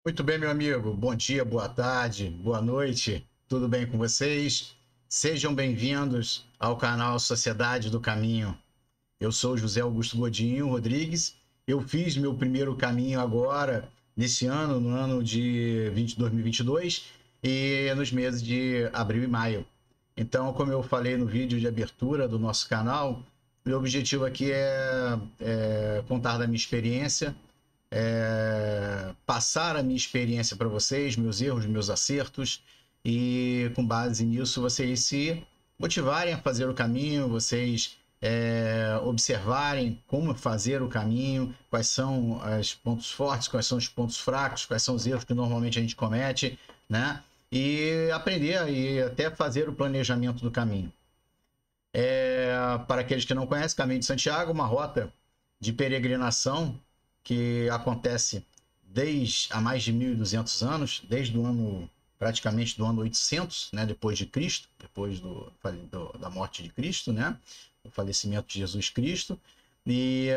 Muito bem, meu amigo. Bom dia, boa tarde, boa noite. Tudo bem com vocês? Sejam bem-vindos ao canal Sociedade do Caminho. Eu sou José Augusto Godinho Rodrigues. Eu fiz meu primeiro caminho agora, nesse ano, no ano de 2022, e nos meses de abril e maio. Então, como eu falei no vídeo de abertura do nosso canal, meu objetivo aqui é contar da minha experiência, passar a minha experiência para vocês, meus erros, meus acertos, e com base nisso vocês se motivarem a fazer o caminho, vocês observarem como fazer o caminho, quais são os pontos fortes, quais são os pontos fracos, quais são os erros que normalmente a gente comete, né? E aprender e até fazer o planejamento do caminho. Para aqueles que não conhecem, Caminho de Santiago, uma rota de peregrinação que acontece desde há mais de 1.200 anos, desde o ano, praticamente do ano 800, né, depois de Cristo, depois da morte de Cristo, né, o falecimento de Jesus Cristo, e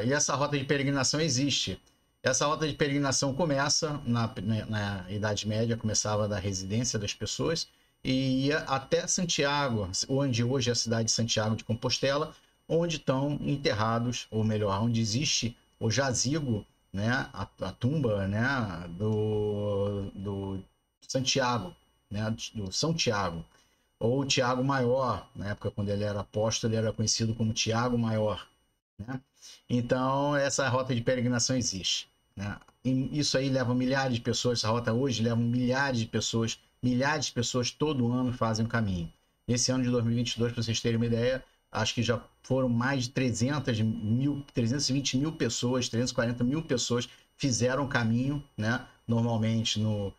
essa rota de peregrinação existe. Essa rota de peregrinação começa na Idade Média, começava da residência das pessoas, e ia até Santiago, onde hoje é a cidade de Santiago de Compostela, onde estão enterrados, ou melhor, onde existe o jazigo, né, a tumba, né, do Santiago, né, do São Tiago, ou Tiago Maior. Na época, quando ele era apóstolo, ele era conhecido como Tiago Maior, né? Então, essa rota de peregrinação existe, né? E isso aí leva milhares de pessoas, essa rota hoje leva milhares de pessoas todo ano fazem o caminho. Esse ano de 2022, para vocês terem uma ideia, acho que já foram mais de 320 mil pessoas, 340 mil pessoas fizeram o caminho, né? Normalmente no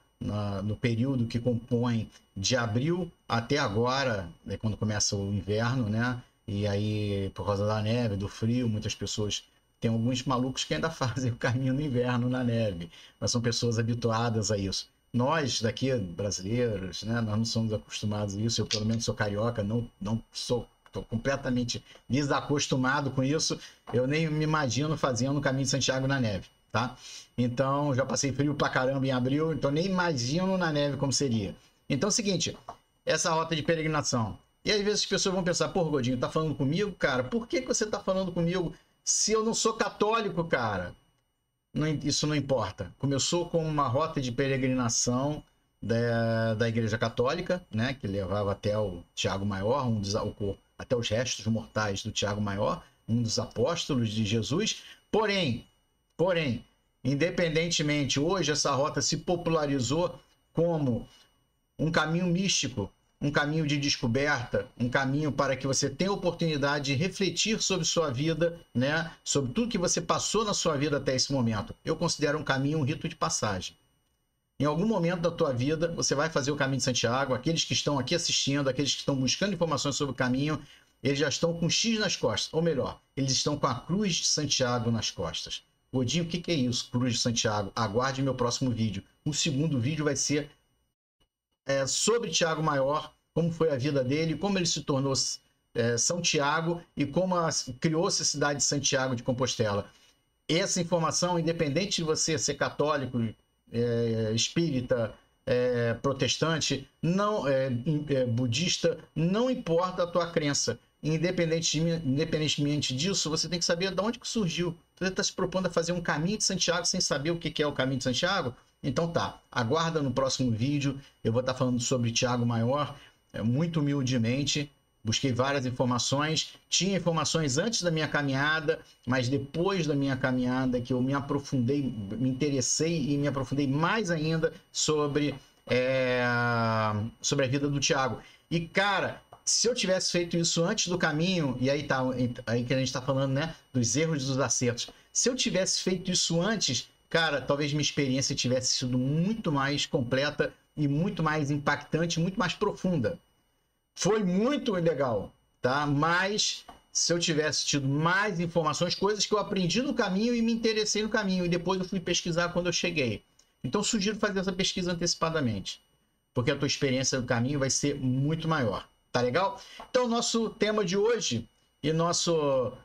período que compõe de abril até agora, né, quando começa o inverno, né? E aí, por causa da neve, do frio, muitas pessoas... Tem alguns malucos que ainda fazem o caminho no inverno, na neve, mas são pessoas habituadas a isso. Nós daqui, brasileiros, né, nós não somos acostumados a isso. Eu, pelo menos, sou carioca, não sou, estou completamente desacostumado com isso. Eu nem me imagino fazendo o caminho de Santiago na neve, tá? Então, já passei frio pra caramba em abril, então nem imagino na neve como seria. Então é o seguinte, essa rota de peregrinação. E às vezes as pessoas vão pensar, pô, Godinho, tá falando comigo, cara? Por que você tá falando comigo se eu não sou católico, cara? Isso não importa. Começou com uma rota de peregrinação da Igreja Católica, né, que levava até o Tiago Maior, até os restos mortais do Tiago Maior, um dos apóstolos de Jesus. Porém, independentemente, hoje essa rota se popularizou como um caminho místico, um caminho de descoberta, um caminho para que você tenha a oportunidade de refletir sobre sua vida, né? Sobre tudo que você passou na sua vida até esse momento. Eu considero um caminho um rito de passagem. Em algum momento da tua vida, você vai fazer o caminho de Santiago. Aqueles que estão aqui assistindo, aqueles que estão buscando informações sobre o caminho, eles já estão com um X nas costas. Ou melhor, eles estão com a Cruz de Santiago nas costas. Godinho, o que é isso, Cruz de Santiago? Aguarde meu próximo vídeo. O segundo vídeo vai ser sobre Tiago Maior, como foi a vida dele, como ele se tornou São Tiago e como criou-se a cidade de Santiago de Compostela. Essa informação, independente de você ser católico, espírita, protestante, não budista, não importa a tua crença. Independentemente disso, você tem que saber de onde que surgiu. Você está se propondo a fazer um caminho de Santiago sem saber o que é o caminho de Santiago? Então tá, aguarda no próximo vídeo. Eu vou estar falando sobre Tiago Maior, muito humildemente. Busquei várias informações, tinha informações antes da minha caminhada, mas depois da minha caminhada que eu me aprofundei, me interessei e me aprofundei mais ainda sobre a vida do Tiago. E cara, se eu tivesse feito isso antes do caminho, e aí que a gente está falando, né, dos erros e dos acertos. Se eu tivesse feito isso antes, cara, talvez minha experiência tivesse sido muito mais completa e muito mais impactante, muito mais profunda. Foi muito legal, tá? Mas se eu tivesse tido mais informações, coisas que eu aprendi no caminho e me interessei no caminho, e depois eu fui pesquisar quando eu cheguei. Então, sugiro fazer essa pesquisa antecipadamente, porque a tua experiência no caminho vai ser muito maior. Tá legal? Então, nosso tema de hoje e nosso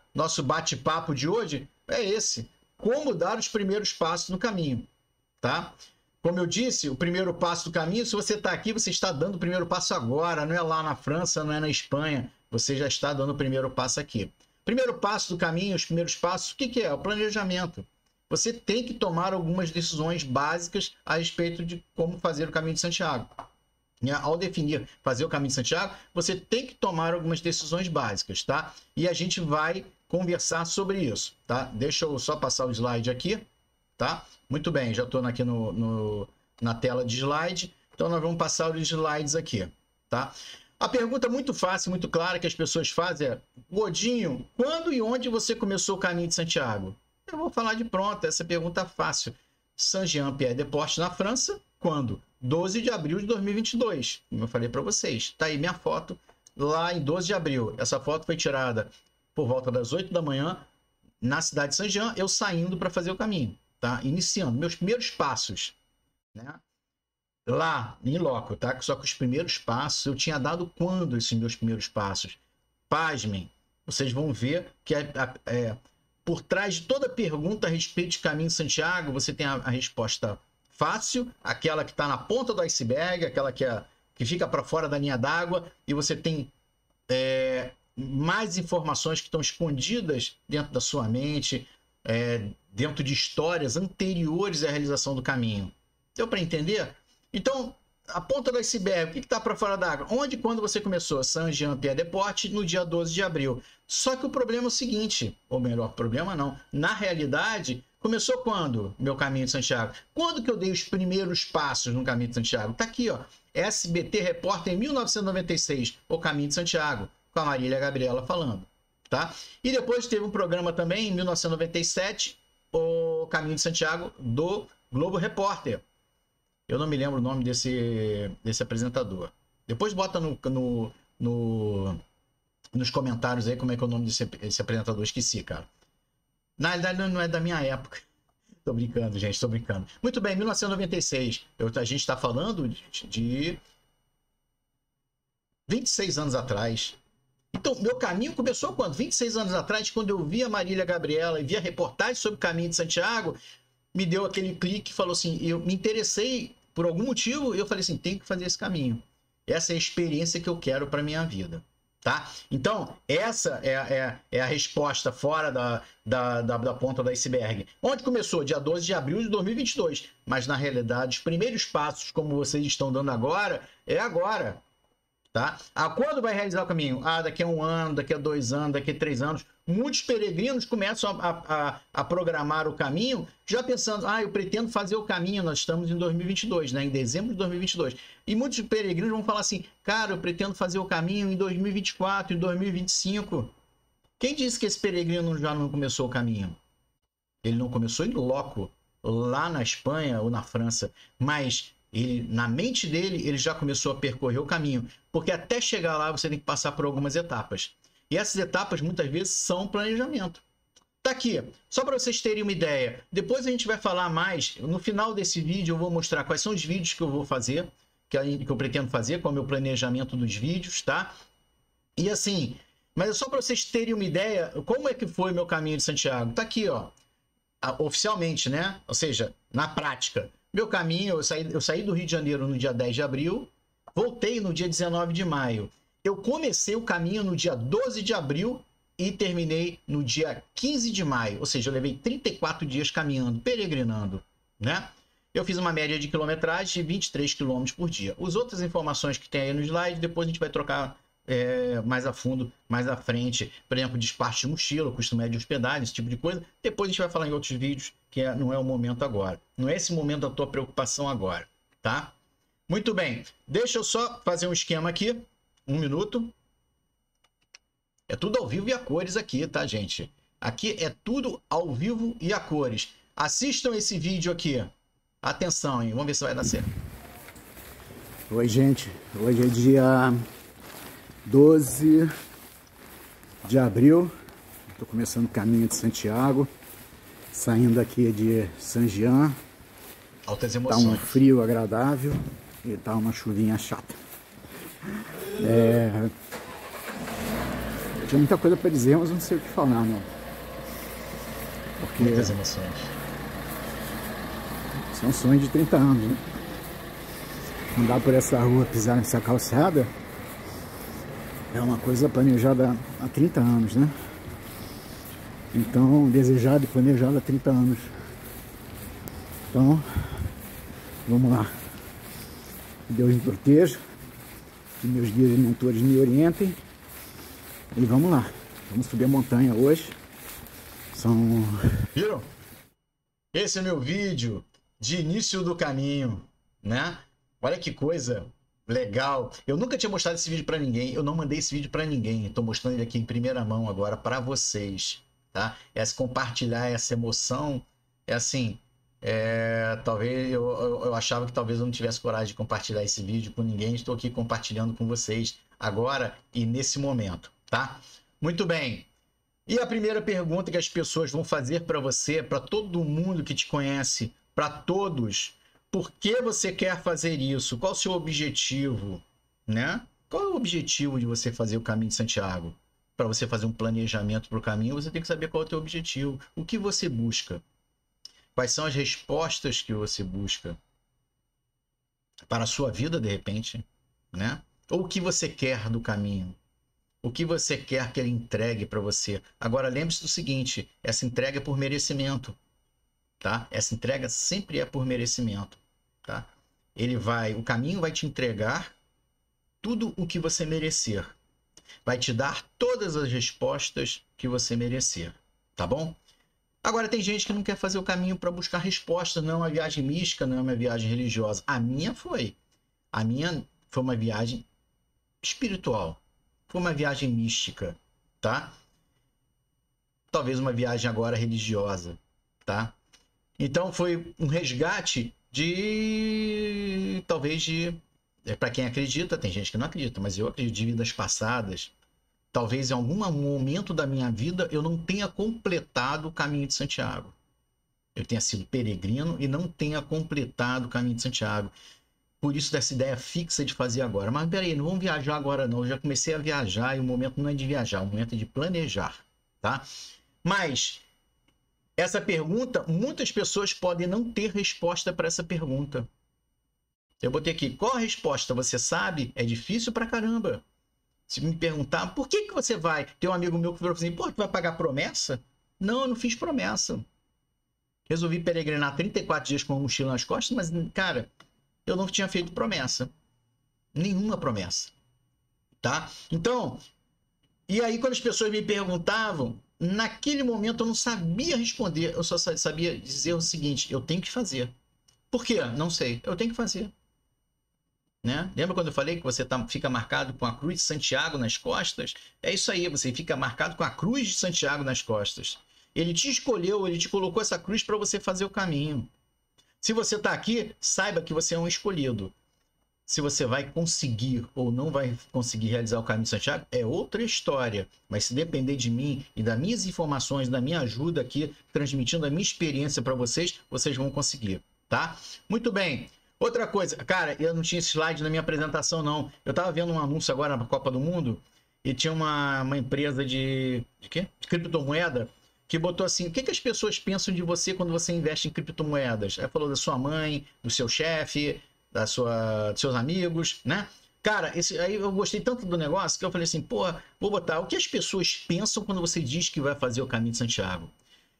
bate-papo de hoje é esse. como dar os primeiros passos no caminho, tá? Como eu disse, o primeiro passo do caminho, se você está aqui, você está dando o primeiro passo agora, não é lá na França, não é na Espanha, você já está dando o primeiro passo aqui. Primeiro passo do caminho, os primeiros passos, o que é? O planejamento. Você tem que tomar algumas decisões básicas a respeito de como fazer o caminho de Santiago. Ao definir fazer o caminho de Santiago, você tem que tomar algumas decisões básicas, tá? E a gente vai conversar sobre isso, tá? Deixa eu só passar o slide aqui, tá? Muito bem, já estou aqui na tela de slide, então nós vamos passar os slides aqui, tá? A pergunta muito fácil, muito clara que as pessoas fazem é: Godinho, quando e onde você começou o caminho de Santiago? Eu vou falar de pronto, essa pergunta é fácil. Saint-Jean-Pied-de-Port, na França, quando? 12 de abril de 2022, como eu falei para vocês. Tá aí minha foto lá em 12 de abril. Essa foto foi tirada por volta das 8 da manhã na cidade de Saint-Jean, eu saindo para fazer o caminho, tá? Iniciando meus primeiros passos, né? Lá em loco, tá? Só que os primeiros passos eu tinha dado quando esses meus primeiros passos? Pasmem, vocês vão ver que por trás de toda pergunta a respeito de caminho de Santiago, você tem a resposta fácil, aquela que está na ponta do iceberg, aquela que fica para fora da linha d'água, e você tem mais informações que estão escondidas dentro da sua mente, dentro de histórias anteriores à realização do caminho. Deu para entender? Então, a ponta do iceberg, o que está para fora d'água? Onde e quando você começou? Saint-Jean-Pied-de-Port, no dia 12 de abril. Só que o problema é o seguinte, ou melhor, problema não. Na realidade, começou quando meu caminho de Santiago? Quando que eu dei os primeiros passos no caminho de Santiago? Está aqui, ó. SBT Repórter, em 1996, o caminho de Santiago, com a Marília Gabriela falando, tá? E depois teve um programa também, em 1997, o caminho de Santiago, do Globo Repórter. Eu não me lembro o nome desse apresentador. Depois bota nos comentários aí como é que é o nome desse apresentador. Esqueci, cara. Na realidade, não é da minha época. Tô brincando, gente, tô brincando. Muito bem, 1996. A gente está falando de 26 anos atrás. Então, meu caminho começou quando? 26 anos atrás, quando eu vi a Marília Gabriela e vi a reportagem sobre o caminho de Santiago, me deu aquele clique e falou assim, eu me interessei por algum motivo, eu falei assim, tem que fazer esse caminho. Essa é a experiência que eu quero para minha vida, tá? Então, essa é a resposta fora da ponta do iceberg. Onde começou? Dia 12 de abril de 2022. Mas, na realidade, os primeiros passos, como vocês estão dando agora, é agora, tá? Quando vai realizar o caminho? Daqui a 1 ano, daqui a 2 anos, daqui a 3 anos. Muitos peregrinos começam a programar o caminho já pensando, eu pretendo fazer o caminho, nós estamos em 2022, né? Em dezembro de 2022. E muitos peregrinos vão falar assim, cara, eu pretendo fazer o caminho em 2024, em 2025. Quem disse que esse peregrino já não começou o caminho? Ele não começou em loco, lá na Espanha ou na França, mas na mente dele, ele já começou a percorrer o caminho, porque até chegar lá você tem que passar por algumas etapas. E essas etapas, muitas vezes, são planejamento. Tá aqui, só para vocês terem uma ideia. Depois a gente vai falar mais. No final desse vídeo eu vou mostrar quais são os vídeos que eu vou fazer, que eu pretendo fazer, qual é o meu planejamento dos vídeos, tá? E assim, mas é só para vocês terem uma ideia, como é que foi meu caminho de Santiago. Tá aqui, ó, oficialmente, né? Ou seja, na prática. Meu caminho, eu saí do Rio de Janeiro no dia 10 de abril, voltei no dia 19 de maio. Eu comecei o caminho no dia 12 de abril e terminei no dia 15 de maio. Ou seja, eu levei 34 dias caminhando, peregrinando, né? Eu fiz uma média de quilometragem de 23 km por dia. As outras informações que tem aí no slide, depois a gente vai trocar mais a fundo, mais à frente. Por exemplo, despacho de mochila, custo médio de hospedagem, esse tipo de coisa. Depois a gente vai falar em outros vídeos, que não é o momento agora. Não é esse momento da tua preocupação agora, tá? Muito bem. Deixa eu só fazer um esquema aqui. 1 minuto. É tudo ao vivo e a cores aqui, tá, gente? Aqui é tudo ao vivo e a cores. Assistam esse vídeo aqui. Atenção, hein? Vamos ver se vai dar certo. Oi, gente. Hoje é dia 12 de abril. Estou começando o caminho de Santiago. Saindo aqui de Saint-Jean. Altas emoções. Tá um frio agradável e tá uma chuvinha chata. Tinha muita coisa para dizer, mas não sei o que falar, não. Porque Muitas emoções. são sonhos de 30 anos, né? Andar por essa rua, pisar nessa calçada, é uma coisa planejada há 30 anos, né? Então, desejado e planejado há 30 anos. Então, vamos lá. Que Deus me proteja, que meus guias e mentores me orientem. E vamos lá. Vamos subir a montanha hoje. Viram? Esse é meu vídeo de início do caminho, né? Olha que coisa legal. Eu nunca tinha mostrado esse vídeo para ninguém. Eu não mandei esse vídeo para ninguém. Estou mostrando ele aqui em primeira mão agora para vocês, tá? Compartilhar essa emoção é assim. Talvez eu achava que talvez eu não tivesse coragem de compartilhar esse vídeo com ninguém. Estou aqui compartilhando com vocês agora e nesse momento, tá? Muito bem. E a primeira pergunta que as pessoas vão fazer para você, para todo mundo que te conhece, para todos, por que você quer fazer isso? Qual o seu objetivo, né? Qual é o objetivo de você fazer o Caminho de Santiago? Para você fazer um planejamento para o caminho, você tem que saber qual é o teu objetivo. O que você busca? Quais são as respostas que você busca para a sua vida, de repente, né? Ou o que você quer do caminho? O que você quer que ele entregue para você? Agora, lembre-se do seguinte, essa entrega é por merecimento, tá? Essa entrega sempre é por merecimento, tá? O caminho vai te entregar tudo o que você merecer. Vai te dar todas as respostas que você merecer, tá bom? Agora, tem gente que não quer fazer o caminho para buscar respostas, não é uma viagem mística, não é uma viagem religiosa. A minha foi uma viagem espiritual. Foi uma viagem mística, tá? Talvez uma viagem agora religiosa, tá? Então foi um resgate para quem acredita, tem gente que não acredita, mas eu acredito de vidas passadas. Talvez em algum momento da minha vida eu não tenha completado o Caminho de Santiago. Eu tenha sido peregrino e não tenha completado o Caminho de Santiago. Por isso dessa ideia fixa de fazer agora. Mas peraí, não vamos viajar agora não. Eu já comecei a viajar e o momento não é de viajar, o momento é de planejar, tá? Mas essa pergunta, muitas pessoas podem não ter resposta para essa pergunta. Eu botei aqui, qual a resposta? Você sabe? É difícil pra caramba. Se me perguntar, por que você vai? Tem um amigo meu que falou assim, pô, tu vai pagar promessa? Não, eu não fiz promessa. Resolvi peregrinar 34 dias com uma mochila nas costas, mas, cara, eu não tinha feito promessa. Nenhuma promessa. Tá? Então, e aí quando as pessoas me perguntavam, naquele momento eu não sabia responder, eu só sabia dizer o seguinte, eu tenho que fazer. Por quê? Não sei, eu tenho que fazer. Né? Lembra quando eu falei que você fica marcado com a cruz de Santiago nas costas? É isso aí, você fica marcado com a cruz de Santiago nas costas. Ele te escolheu, ele te colocou essa cruz para você fazer o caminho. Se você está aqui, saiba que você é um escolhido. Se você vai conseguir ou não vai conseguir realizar o Caminho de Santiago, é outra história. Mas se depender de mim e das minhas informações, da minha ajuda aqui, transmitindo a minha experiência para vocês, vocês vão conseguir, tá? Muito bem. Outra coisa, cara, eu não tinha slide na minha apresentação, não. Eu estava vendo um anúncio agora na Copa do Mundo e tinha uma empresa de quê? De criptomoeda que botou assim, o que as pessoas pensam de você quando você investe em criptomoedas? Aí falou da sua mãe, do seu chefe, dos seus amigos, né? Cara, aí eu gostei tanto do negócio que eu falei assim, pô, vou botar o que as pessoas pensam quando você diz que vai fazer o Caminho de Santiago.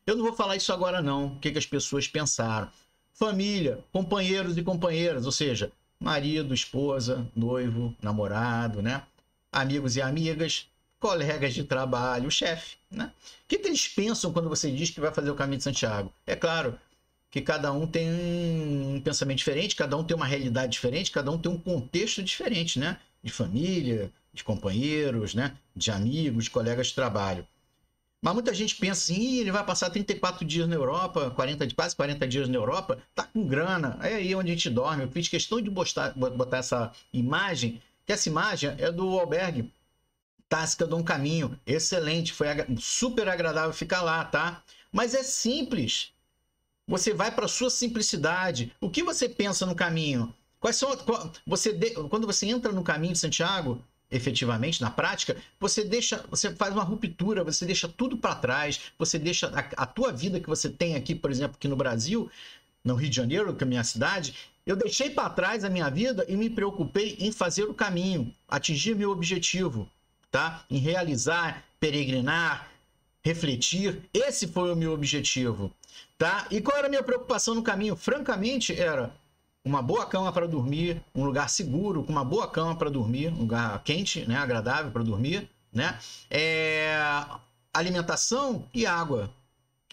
Eu não vou falar isso agora não, o que as pessoas pensaram. Família, companheiros e companheiras, ou seja, marido, esposa, noivo, namorado, né? Amigos e amigas, colegas de trabalho, chefe, né? O que eles pensam quando você diz que vai fazer o Caminho de Santiago? É claro que cada um tem um pensamento diferente, cada um tem uma realidade diferente, cada um tem um contexto diferente, né? De família, de companheiros, né? De amigos, de colegas de trabalho. Mas muita gente pensa assim, ele vai passar 34 dias na Europa, quase 40 dias na Europa, tá com grana, é aí onde a gente dorme. Eu fiz questão de botar essa imagem, que essa imagem é do albergue Tácita Dom Caminho, excelente, foi super agradável ficar lá, tá? Mas é simples, você vai para sua simplicidade. O que você pensa no caminho? Quando você entra no Caminho de Santiago, efetivamente na prática, você faz uma ruptura, você deixa tudo para trás, você deixa a tua vida que você tem aqui, por exemplo, aqui no Brasil, no Rio de Janeiro, que é a minha cidade, eu deixei para trás a minha vida e me preocupei em fazer o caminho, atingir meu objetivo, tá? Em realizar, peregrinar, refletir. Esse foi o meu objetivo, tá? E qual era a minha preocupação no caminho? Francamente, era uma boa cama para dormir, um lugar seguro, com uma boa cama para dormir, um lugar quente, né, agradável para dormir, né? Alimentação e água,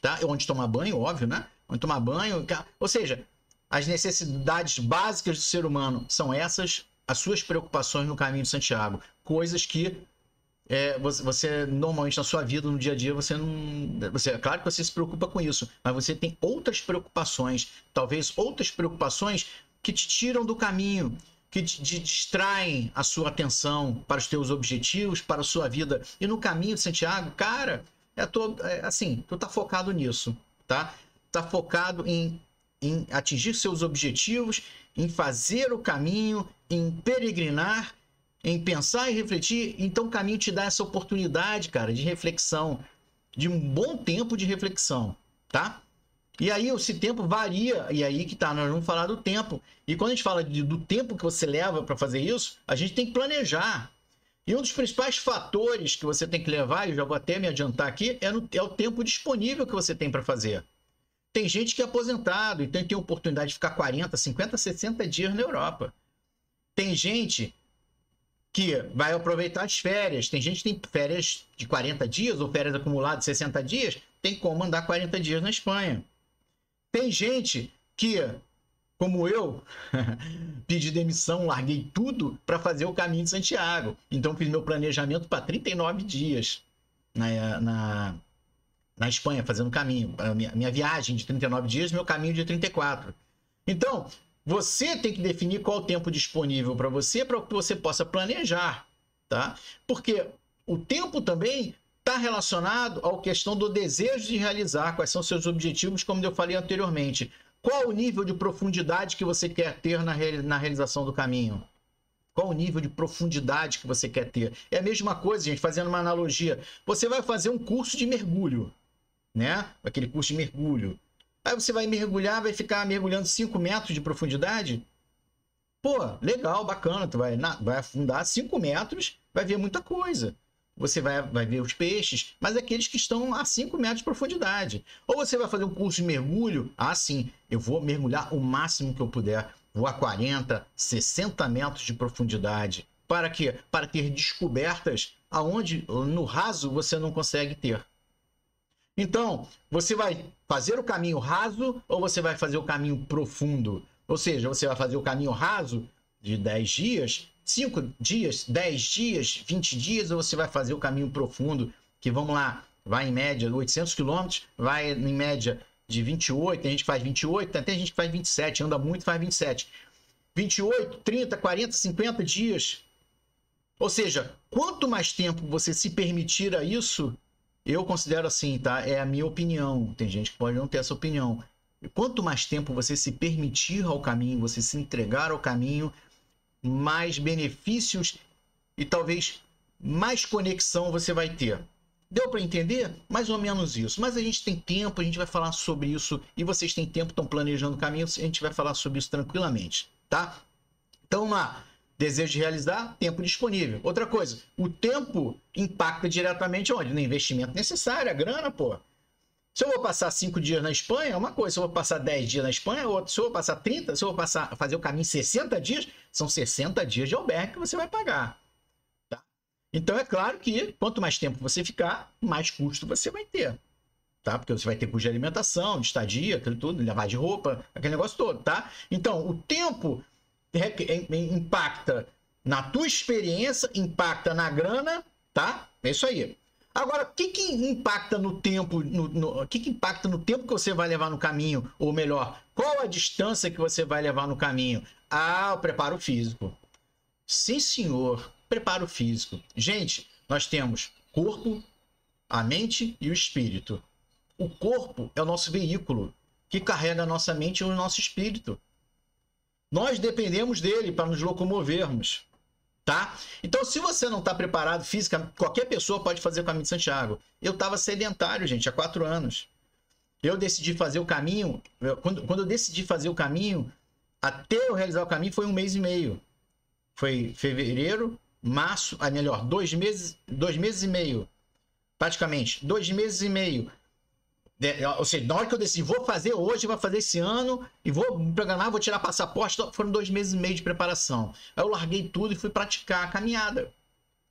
tá? Onde tomar banho, óbvio, né? Onde tomar banho, ou seja, as necessidades básicas do ser humano são essas, as suas preocupações no caminho de Santiago, coisas que você normalmente na sua vida, no dia a dia, é claro que você se preocupa com isso, mas você tem outras preocupações, talvez outras preocupações que te tiram do caminho, que te distraem a sua atenção para os teus objetivos, para a sua vida. E no caminho de Santiago, cara, assim, tu tá focado nisso, tá? Tá focado em atingir seus objetivos, em fazer o caminho, em peregrinar, em pensar e refletir. Então o caminho te dá essa oportunidade, cara, de reflexão, de um bom tempo de reflexão, tá? E aí esse tempo varia, e aí que tá, nós vamos falar do tempo. E quando a gente fala do tempo que você leva para fazer isso, a gente tem que planejar. E um dos principais fatores que você tem que levar, e eu já vou até me adiantar aqui, é o tempo disponível que você tem para fazer. Tem gente que é aposentado, então tem oportunidade de ficar 40, 50, 60 dias na Europa. Tem gente que vai aproveitar as férias. Tem gente que tem férias de 40 dias ou férias acumuladas de 60 dias, tem como andar 40 dias na Espanha. Tem gente que, como eu, pedi demissão, larguei tudo para fazer o caminho de Santiago. Então fiz meu planejamento para 39 dias na Espanha, fazendo o caminho. A minha viagem de 39 dias, meu caminho de 34. Então, você tem que definir qual o tempo disponível para que você possa planejar, tá? Porque o tempo também está relacionado à questão do desejo de realizar, quais são seus objetivos, como eu falei anteriormente. Qual o nível de profundidade que você quer ter na realização do caminho? Qual o nível de profundidade que você quer ter? É a mesma coisa, gente, fazendo uma analogia. Você vai fazer um curso de mergulho, né? Aquele curso de mergulho. Aí você vai mergulhar, vai ficar mergulhando 5 metros de profundidade. Pô, legal, bacana. Tu vai afundar 5 metros, vai ver muita coisa. Você vai ver os peixes, mas aqueles que estão a 5 metros de profundidade. Ou você vai fazer um curso de mergulho, sim, eu vou mergulhar o máximo que eu puder. Vou a 40, 60 metros de profundidade. Para quê? Para ter descobertas aonde no raso você não consegue ter. Então, você vai fazer o caminho raso ou você vai fazer o caminho profundo? Ou seja, você vai fazer o caminho raso de 10 dias, 5 dias, 10 dias, 20 dias, ou você vai fazer o caminho profundo, que vamos lá, vai em média 800 quilômetros, vai em média de 28, tem gente que faz 28, tem gente que faz 27, anda muito, faz 27. 28, 30, 40, 50 dias. Ou seja, quanto mais tempo você se permitir a isso, eu considero assim, tá? É a minha opinião. Tem gente que pode não ter essa opinião. Quanto mais tempo você se permitir ao caminho, você se entregar ao caminho, mais benefícios e talvez mais conexão você vai ter. Deu para entender? Mais ou menos isso. Mas a gente tem tempo, a gente vai falar sobre isso. E vocês têm tempo, estão planejando o caminho, a gente vai falar sobre isso tranquilamente, tá? Então, vamos lá. Desejo de realizar, tempo disponível. Outra coisa, o tempo impacta diretamente onde? No investimento necessário, a grana, pô. Se eu vou passar 5 dias na Espanha, é uma coisa. Se eu vou passar 10 dias na Espanha, é outra. Se eu vou passar 30, se eu vou fazer o caminho 60 dias, são 60 dias de albergue que você vai pagar. Tá? Então, é claro que quanto mais tempo você ficar, mais custo você vai ter. Tá? Porque você vai ter custo de alimentação, de estadia, aquilo tudo, lavar de roupa, aquele negócio todo, tá? Então, o tempo impacta na tua experiência, impacta na grana, tá? É isso aí. Agora, o que impacta no tempo, o que impacta no tempo que você vai levar no caminho? Ou melhor, qual a distância que você vai levar no caminho? O preparo físico. Sim, senhor, preparo físico. Gente, nós temos corpo, a mente e o espírito. O corpo é o nosso veículo que carrega a nossa mente e o nosso espírito. Nós dependemos dele para nos locomovermos. tá? Então, se você não está preparado fisicamente, qualquer pessoa pode fazer o caminho de Santiago. Eu estava sedentário, gente, há 4 anos. Eu decidi fazer o caminho, quando eu decidi fazer o caminho, até eu realizar o caminho foi 1 mês e meio. Foi fevereiro, março, melhor, 2 meses e meio. Praticamente, 2 meses e meio. Ou seja, na hora que eu decidi, vou fazer hoje, vou fazer esse ano, e vou me programar, vou tirar passaporte, foram 2 meses e meio de preparação. Aí eu larguei tudo e fui praticar a caminhada.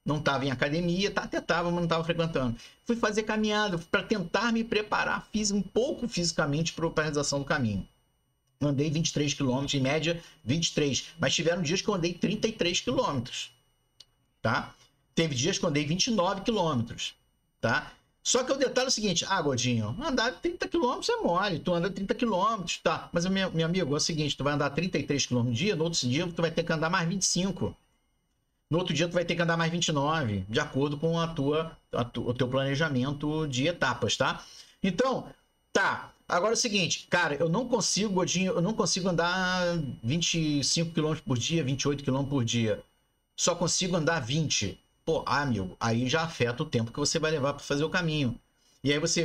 Não estava em academia, até estava, mas não estava frequentando. Fui fazer caminhada para tentar me preparar um pouco fisicamente para a realização do caminho. Andei 23 km, em média 23, mas tiveram dias que eu andei 33 km, tá? Teve dias que eu andei 29 km, tá? Só que o detalhe é o seguinte, Godinho, andar 30 km é mole, tu anda 30 km, tá? Mas, meu amigo, é o seguinte, tu vai andar 33 km no dia, no outro dia tu vai ter que andar mais 25. No outro dia tu vai ter que andar mais 29, de acordo com o teu planejamento de etapas, tá? Então, tá. Agora é o seguinte, cara, eu não consigo, Godinho, eu não consigo andar 25 km por dia, 28 km por dia. Só consigo andar 20. Pô, amigo, aí já afeta o tempo que você vai levar para fazer o caminho. E aí você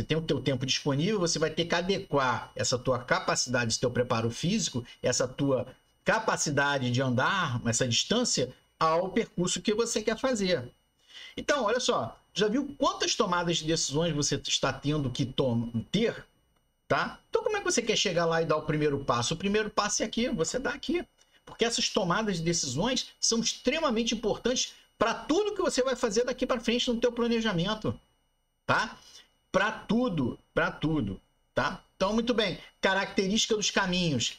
tem o teu tempo disponível, você vai ter que adequar essa tua capacidade, esse teu preparo físico, essa tua capacidade de andar, essa distância, ao percurso que você quer fazer. Então, olha só, já viu quantas tomadas de decisões você está tendo que ter? Tá? Então, como é que você quer chegar lá e dar o primeiro passo? O primeiro passo é aqui, você dá aqui. Porque essas tomadas de decisões são extremamente importantes para tudo que você vai fazer daqui para frente no teu planejamento. Tá? Para tudo, tá? Então, muito bem. Característica dos caminhos.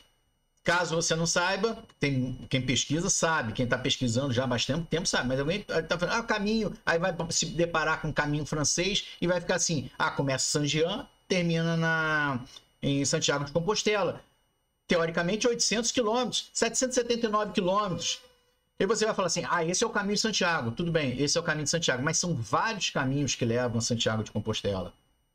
Caso você não saiba, quem pesquisa sabe, quem está pesquisando já há bastante tempo sabe, mas alguém está falando, caminho, aí vai se deparar com o caminho francês e vai ficar assim, começa em Saint-Jean, termina em Santiago de Compostela. Teoricamente, 800 quilômetros, 779 quilômetros. E você vai falar assim, esse é o caminho de Santiago. Tudo bem, esse é o caminho de Santiago, mas são vários caminhos que levam a Santiago de Compostela.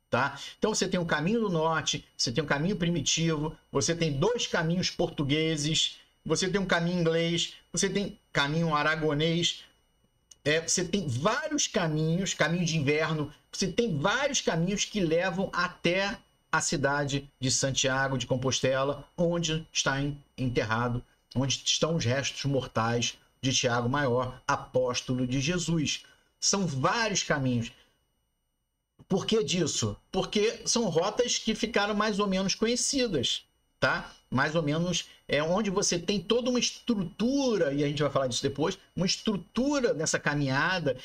Tá? Então você tem o caminho do norte, você tem o caminho primitivo, você tem 2 caminhos portugueses, você tem um caminho inglês, você tem caminho aragonês, você tem vários caminhos, caminho de inverno, você tem vários caminhos que levam até a cidade de Santiago de Compostela, onde está enterrado, onde estão os restos mortais de Tiago Maior, apóstolo de Jesus. São vários caminhos. Por que disso? Porque são rotas que ficaram mais ou menos conhecidas, tá? Mais ou menos onde você tem toda uma estrutura, e a gente vai falar disso depois, uma estrutura nessa caminhada,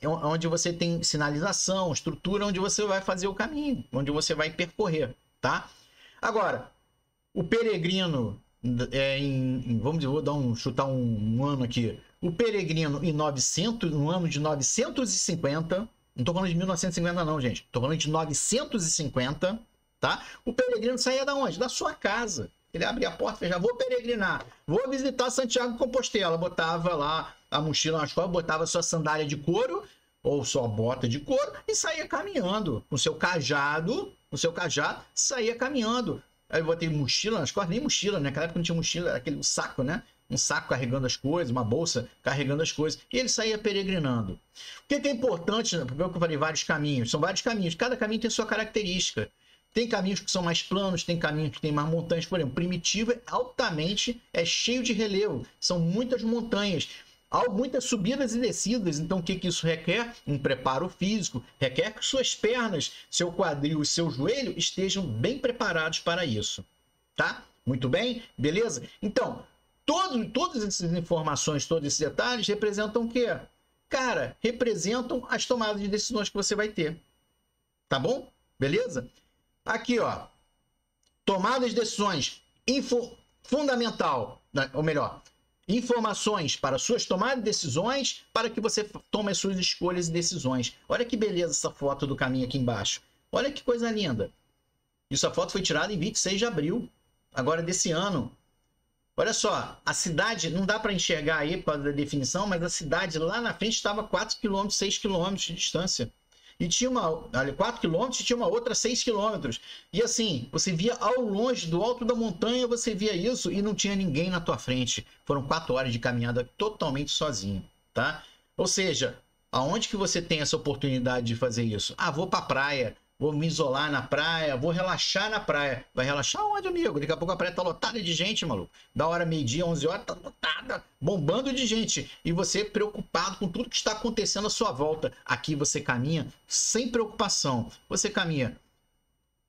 onde você tem sinalização, estrutura onde você vai fazer o caminho, onde você vai percorrer, tá? Agora, o peregrino, chutar um ano aqui, o peregrino no ano de 950... Não estou falando de 1950 não, gente. Estou falando de 950, tá? O peregrino saía da onde? Da sua casa. Ele abria a porta e fechava, vou peregrinar, vou visitar Santiago de Compostela. Botava lá a mochila nas costas, botava sua sandália de couro ou sua bota de couro e saía caminhando. Com seu cajado, saía caminhando. Aí eu botei mochila nas costas, nem mochila, né? Naquela época não tinha mochila, era aquele saco, né? Um saco carregando as coisas, uma bolsa carregando as coisas. E ele saía peregrinando. O que é importante, porque eu falei vários caminhos, são vários caminhos. Cada caminho tem sua característica. Tem caminhos que são mais planos, tem caminhos que tem mais montanhas. Por exemplo, Primitivo é cheio de relevo. São muitas montanhas. Há muitas subidas e descidas. Então, o que isso requer? Um preparo físico. Requer que suas pernas, seu quadril e seu joelho estejam bem preparados para isso. Tá? Muito bem? Beleza? Então, todas essas informações, todos esses detalhes representam o quê? Cara, representam as tomadas de decisões que você vai ter. Tá bom? Beleza? Aqui, ó. Tomadas de decisões fundamental, ou melhor, informações para suas tomadas de decisões para que você tome as suas escolhas e decisões. Olha que beleza essa foto do caminho aqui embaixo. Olha que coisa linda. Essa foto foi tirada em 26 de abril, agora desse ano. Olha só, a cidade, não dá para enxergar aí para a definição, mas a cidade lá na frente estava 4 km, 6 km de distância. e tinha uma, ali, 4 quilômetros e tinha uma outra 6 quilômetros. E assim, você via ao longe, do alto da montanha, você via isso e não tinha ninguém na tua frente. Foram 4 horas de caminhada totalmente sozinho, tá? Ou seja, aonde que você tem essa oportunidade de fazer isso? Ah, vou pra praia, vou me isolar na praia, vou relaxar na praia. Vai relaxar onde, amigo? Daqui a pouco a praia tá lotada de gente, maluco. Da hora meio-dia, 11 horas, tá lotada, bombando de gente. E você preocupado com tudo que está acontecendo à sua volta. Aqui você caminha sem preocupação. Você caminha.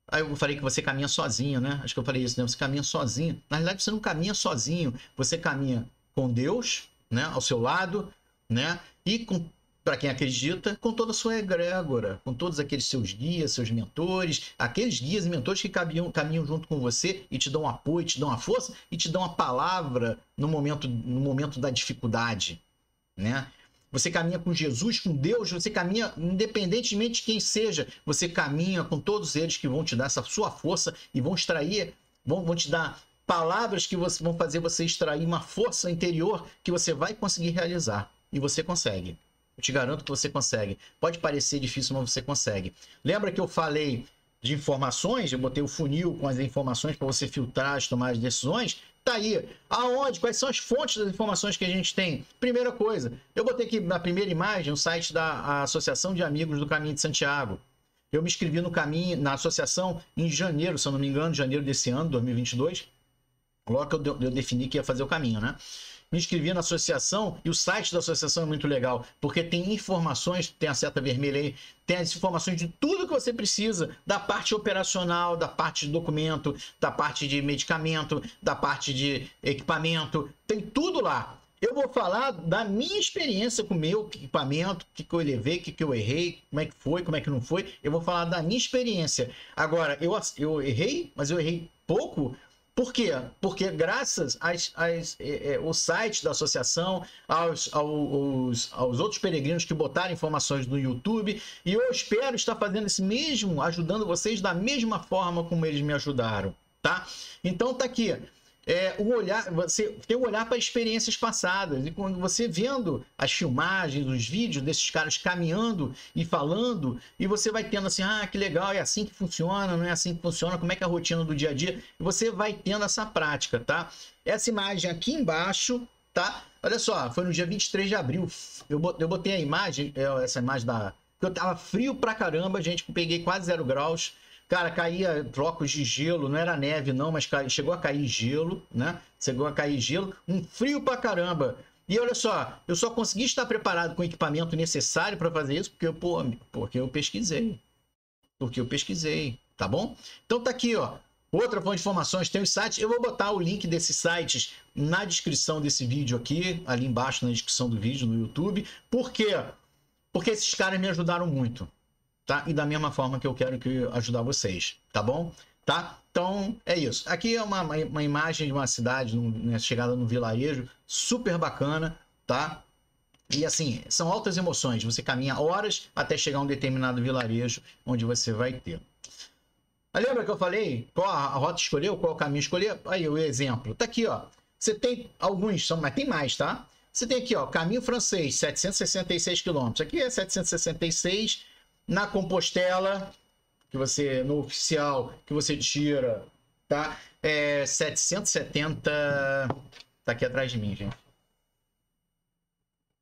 Aí eu falei que você caminha sozinho, né? Acho que eu falei isso, né? Você caminha sozinho. Na realidade, você não caminha sozinho. Você caminha com Deus, né? Ao seu lado, né? E com, para quem acredita, com toda a sua egrégora, com todos aqueles seus guias, seus mentores, aqueles guias e mentores que caminham junto com você e te dão apoio, te dão a força e te dão a palavra no momento da dificuldade, né? Você caminha com Jesus, com Deus, você caminha, independentemente de quem seja, você caminha com todos eles que vão te dar essa sua força e vão extrair, vão te dar palavras que vão fazer você extrair uma força interior que você vai conseguir realizar. E você consegue. Eu te garanto que você consegue. Pode parecer difícil, mas você consegue. Lembra que eu falei de informações? Eu botei o funil com as informações para você filtrar as tomadas de decisões. Tá aí. Aonde? Quais são as fontes das informações que a gente tem? Primeira coisa, eu botei aqui na primeira imagem o site da Associação de Amigos do Caminho de Santiago. Eu me inscrevi no caminho, na associação em janeiro, se eu não me engano, janeiro desse ano, 2022. Logo que eu defini que ia fazer o caminho, né? Me inscrevi na associação e o site da associação é muito legal, porque tem informações, tem a seta vermelha aí, tem as informações de tudo que você precisa, da parte operacional, da parte de documento, da parte de medicamento, da parte de equipamento, tem tudo lá. Eu vou falar da minha experiência com o meu equipamento, o que eu levei, o que eu errei, como é que foi, como é que não foi. Eu vou falar da minha experiência. Agora, eu errei, mas eu errei pouco. Por quê? Porque graças ao site da associação, aos outros peregrinos que botaram informações no YouTube, e eu espero estar fazendo isso mesmo, ajudando vocês da mesma forma como eles me ajudaram, tá? Então tá aqui. Você tem um olhar para experiências passadas, e quando você vendo as filmagens, os vídeos desses caras caminhando e falando, e você vai tendo assim, ah, que legal, é assim que funciona, não é assim que funciona, como é que é a rotina do dia a dia, e você vai tendo essa prática, tá? Essa imagem aqui embaixo, tá? Olha só, foi no dia 23 de abril, eu botei a imagem, essa imagem eu tava frio pra caramba, gente, peguei quase 0 graus, cara, caía blocos de gelo, não era neve não, mas chegou a cair gelo, né? Chegou a cair gelo, um frio pra caramba. E olha só, eu só consegui estar preparado com o equipamento necessário para fazer isso porque eu pesquisei. Porque eu pesquisei, tá bom? Então tá aqui, ó. Outra fonte de informações, tem os sites. Eu vou botar o link desses sites na descrição desse vídeo aqui, ali embaixo na descrição do vídeo no YouTube. Por quê? Porque esses caras me ajudaram muito. Tá? E da mesma forma que eu quero ajudar vocês, tá bom? Tá? Então, é isso. Aqui é uma imagem de uma cidade, né, chegada no vilarejo, super bacana, tá? E assim, são altas emoções. Você caminha horas até chegar a um determinado vilarejo onde você vai ter. Mas lembra que eu falei qual a rota escolher, qual o caminho escolher? Aí o exemplo. Tá aqui, ó. Você tem alguns, mas tem mais, tá? Você tem aqui, ó, caminho francês, 766 quilômetros. Aqui é 766. Na Compostela, que você, no oficial, que você tira, tá? É 770. Tá aqui atrás de mim, gente.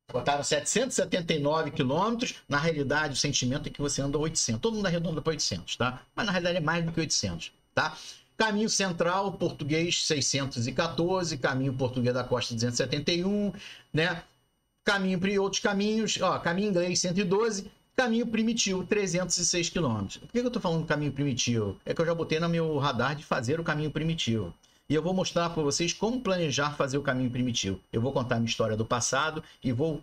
Botaram 779 quilômetros. Na realidade, o sentimento é que você anda 800. Todo mundo arredonda para 800, tá? Mas na realidade é mais do que 800, tá? Caminho Central, Português 614. Caminho Português da Costa 271, né? Caminho e outros caminhos, ó, caminho Inglês 112. Caminho Primitivo, 306 km. Por que eu estou falando caminho primitivo? É que eu já botei no meu radar de fazer o caminho primitivo. E eu vou mostrar para vocês como planejar fazer o caminho primitivo. Eu vou contar a minha história do passado e vou